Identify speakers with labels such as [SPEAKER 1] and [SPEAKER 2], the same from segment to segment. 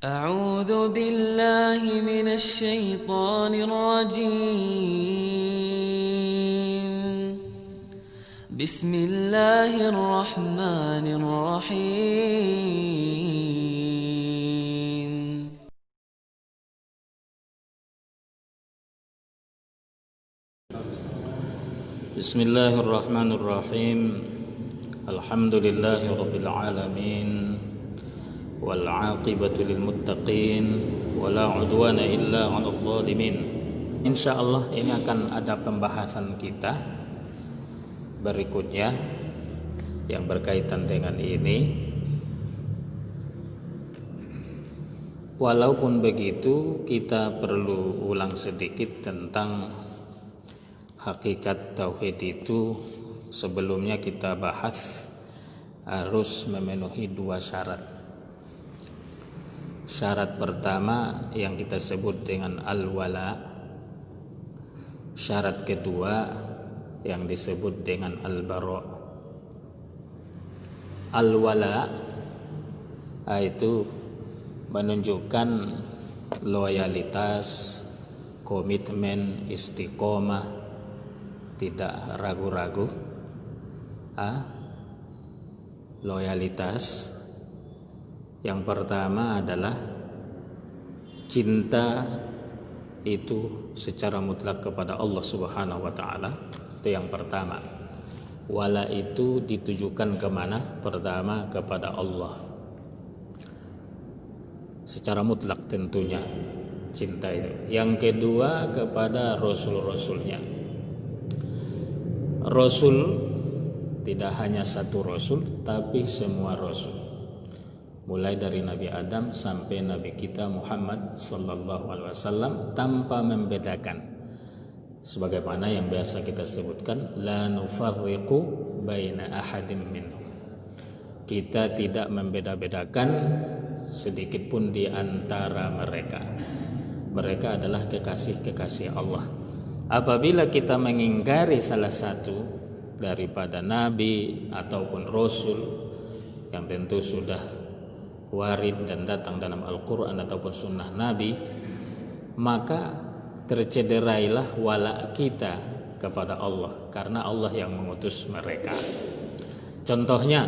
[SPEAKER 1] أعوذ بالله من الشيطان الرجيم. بسم الله الرحمن الرحيم.
[SPEAKER 2] بسم الله الرحمن الرحيم. الحمد لله رب العالمين والعاقبة للمتقين ولا عدوان إلا على الظالمين. Insyaallah ini akan ada pembahasan kita berikutnya yang berkaitan dengan ini. Walaupun begitu, kita perlu ulang sedikit tentang hakikat tauhid itu. Sebelumnya kita bahas harus memenuhi dua syarat. Syarat pertama yang kita sebut dengan al-wala. Syarat kedua yang disebut dengan al-bara. Al-wala itu menunjukkan loyalitas, komitmen, istiqomah, tidak ragu-ragu. Loyalitas yang pertama adalah cinta itu secara mutlak kepada Allah Subhanahu wa taala. Itu yang pertama. Wala itu ditujukan kemana? Pertama kepada Allah secara mutlak tentunya cinta itu. Yang kedua kepada Rasul-Rasulnya. Rasul tidak hanya satu Rasul, tapi semua Rasul, mulai dari Nabi Adam sampai Nabi kita Muhammad sallallahu alaihi wasallam, tanpa membedakan. Sebagaimana yang biasa kita sebutkan, la nufarriqu baina ahadin minhum. Kita tidak membeda-bedakan sedikit pun di antara mereka. Mereka adalah kekasih-kekasih Allah. Apabila kita mengingkari salah satu daripada nabi ataupun rasul yang tentu sudah warid dan datang dalam Al-Quran ataupun sunnah Nabi, maka tercederailah wala kita kepada Allah, karena Allah yang mengutus mereka. Contohnya,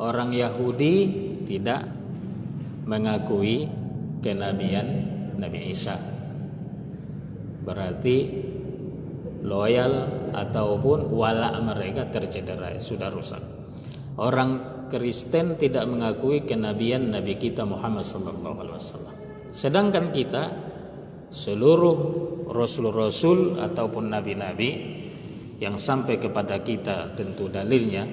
[SPEAKER 2] orang Yahudi tidak mengakui kenabian Nabi Isa, berarti loyal ataupun wala mereka tercederai, sudah rusak. Orang Kristen tidak mengakui kenabian Nabi kita Muhammad SAW. Sedangkan kita, seluruh rasul-rasul ataupun nabi-nabi yang sampai kepada kita tentu dalilnya,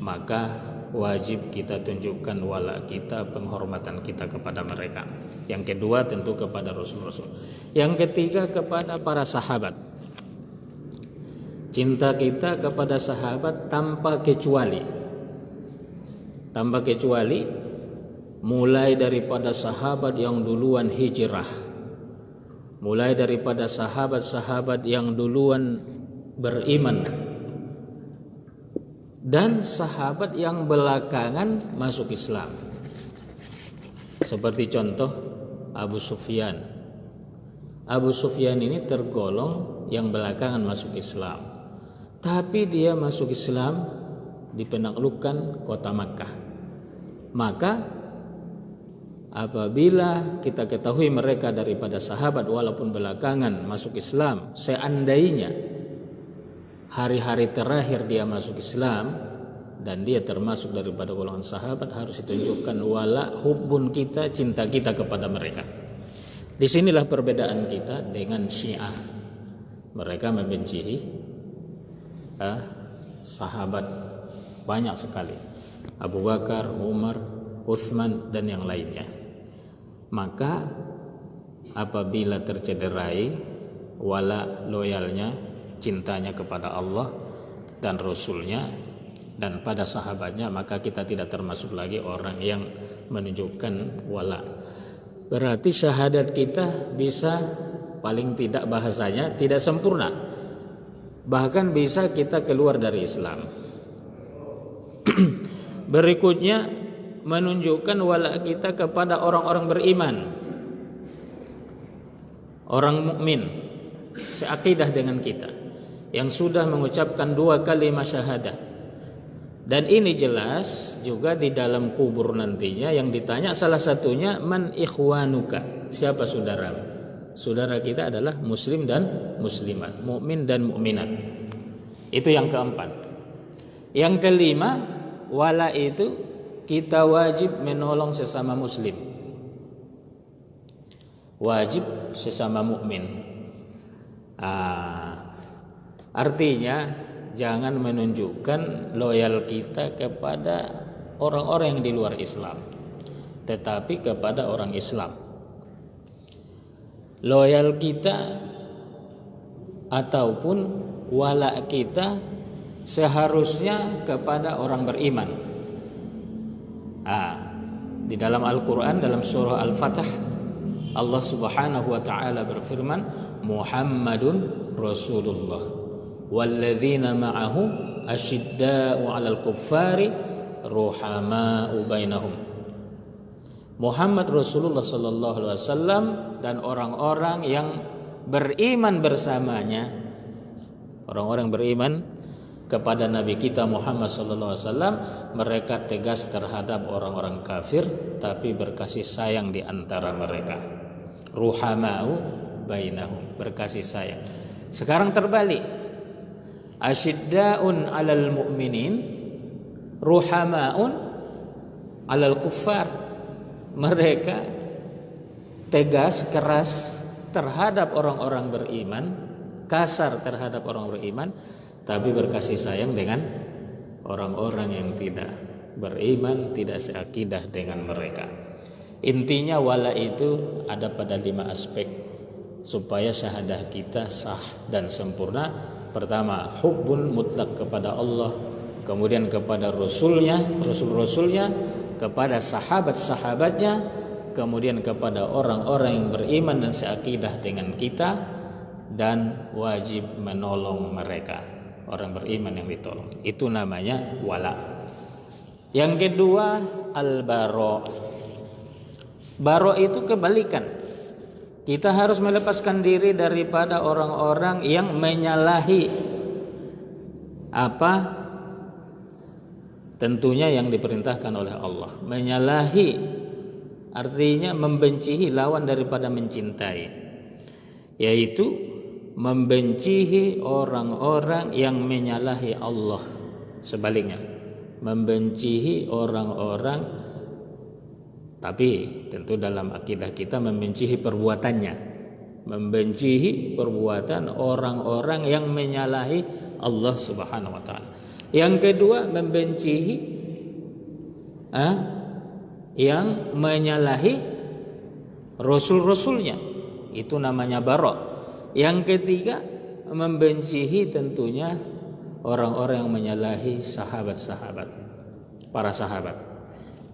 [SPEAKER 2] maka wajib kita tunjukkan wala kita, penghormatan kita kepada mereka. Yang kedua tentu kepada rasul-rasul. Yang ketiga kepada para sahabat. Cinta kita kepada sahabat tanpa kecuali, mulai daripada sahabat yang duluan hijrah, mulai daripada sahabat-sahabat yang duluan beriman, dan sahabat yang belakangan masuk Islam. Seperti contoh Abu Sufyan. Abu Sufyan ini tergolong yang belakangan masuk Islam, tapi dia masuk Islam di penaklukkan kota Makkah. Maka apabila kita ketahui mereka daripada sahabat walaupun belakangan masuk Islam, seandainya hari-hari terakhir dia masuk Islam dan dia termasuk daripada golongan sahabat, harus ditunjukkan wala hubbun kita, cinta kita kepada mereka. Disinilah perbedaan kita dengan Syiah. Mereka membenci sahabat banyak sekali, Abu Bakar, Umar, Utsman dan yang lainnya. Maka apabila tercederai wala loyalnya, cintanya kepada Allah dan Rasulnya dan pada sahabatnya, maka kita tidak termasuk lagi orang yang menunjukkan wala. Berarti syahadat kita bisa, paling tidak bahasanya tidak sempurna, bahkan bisa kita keluar dari Islam. Berikutnya menunjukkan wala kita kepada orang-orang beriman, orang mukmin seakidah dengan kita, yang sudah mengucapkan 2 kalimat syahadah. Dan ini jelas juga di dalam kubur nantinya yang ditanya salah satunya, man ikhwanuka, siapa saudaramu? Saudara kita adalah muslim dan muslimat, mukmin dan mukminat. Itu yang keempat. Yang kelima, wala itu kita wajib menolong sesama muslim, wajib sesama mukmin. Artinya jangan menunjukkan loyal kita kepada orang-orang yang di luar Islam, tetapi kepada orang Islam. Loyal kita ataupun wala kita seharusnya kepada orang beriman. Di dalam Al-Quran, dalam surah Al-Fatah, Allah Subhanahu wa ta'ala berfirman, Muhammadun Rasulullah walladzina ma'ahu asyidda'u 'alal kuffari ruhama'u bainahum. Muhammad Rasulullah sallallahu alaihi wasallam dan orang-orang yang beriman bersamanya, orang-orang beriman kepada Nabi kita Muhammad sallallahu alaihi wasallam, mereka tegas terhadap orang-orang kafir tapi berkasih sayang di antara mereka. Ruhama'u bainahum, berkasih sayang. Sekarang terbalik. Asyidda'un 'alal mu'minin, ruhama'un 'alal kuffar. Mereka tegas, keras terhadap orang-orang beriman, kasar terhadap orang beriman, tapi berkasih sayang dengan orang-orang yang tidak beriman, tidak seakidah dengan mereka. Intinya wala itu ada pada 5 aspek supaya syahadah kita sah dan sempurna. Pertama, hubbun mutlak kepada Allah, kemudian kepada Rasulnya, Rasul-Rasulnya, kepada sahabat-sahabatnya, kemudian kepada orang-orang yang beriman dan seakidah dengan kita, dan wajib menolong mereka, orang beriman yang ditolong. Itu namanya wala. Yang kedua, al-bara. Bara itu kebalikan. Kita harus melepaskan diri daripada orang-orang yang menyalahi apa tentunya yang diperintahkan oleh Allah. Menyalahi artinya membencihi lawan daripada mencintai, yaitu membencihi orang-orang yang menyalahi Allah. Sebaliknya, membencihi orang-orang, tapi tentu dalam akidah kita membencihi perbuatannya, membencihi perbuatan orang-orang yang menyalahi Allah Subhanahu wa ta'ala. Yang kedua, membencihi yang menyalahi Rasul-Rasulnya, itu namanya bara. Yang ketiga, membencihi tentunya orang-orang yang menyalahi sahabat-sahabat, para sahabat,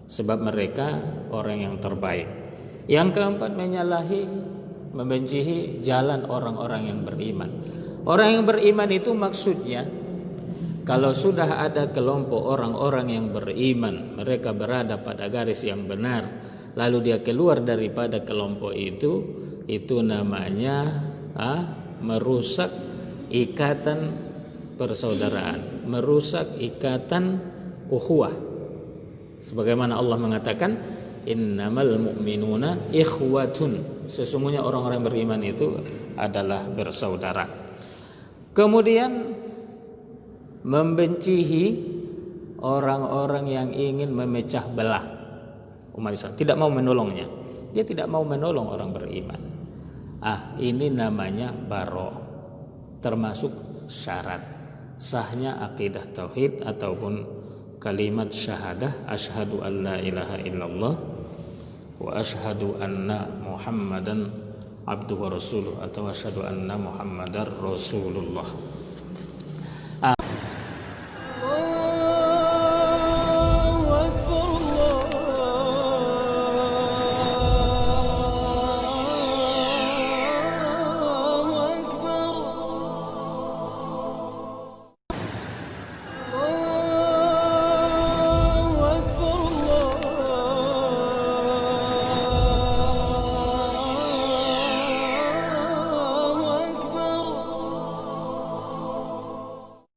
[SPEAKER 2] sebab mereka orang yang terbaik. Yang keempat, membencihi jalan orang-orang yang beriman. Orang yang beriman itu maksudnya, kalau sudah ada kelompok orang-orang yang beriman, mereka berada pada garis yang benar, lalu dia keluar daripada kelompok itu namanya merusak ikatan persaudaraan, merusak ikatan ukhuwah. Sebagaimana Allah mengatakan, innamal mu'minuna ikhwatun, sesungguhnya orang-orang beriman itu adalah bersaudara. Kemudian membencihi orang-orang yang ingin memecah belah umat Islam, tidak mau menolongnya. Dia tidak mau menolong orang beriman. Ini namanya baro, termasuk syarat sahnya akidah tauhid ataupun kalimat syahadah, asyhadu an la ilaha illallah wa asyhadu anna Muhammadan abduhu wa rasuluh, atau asyhadu anna Muhammadar Rasulullah.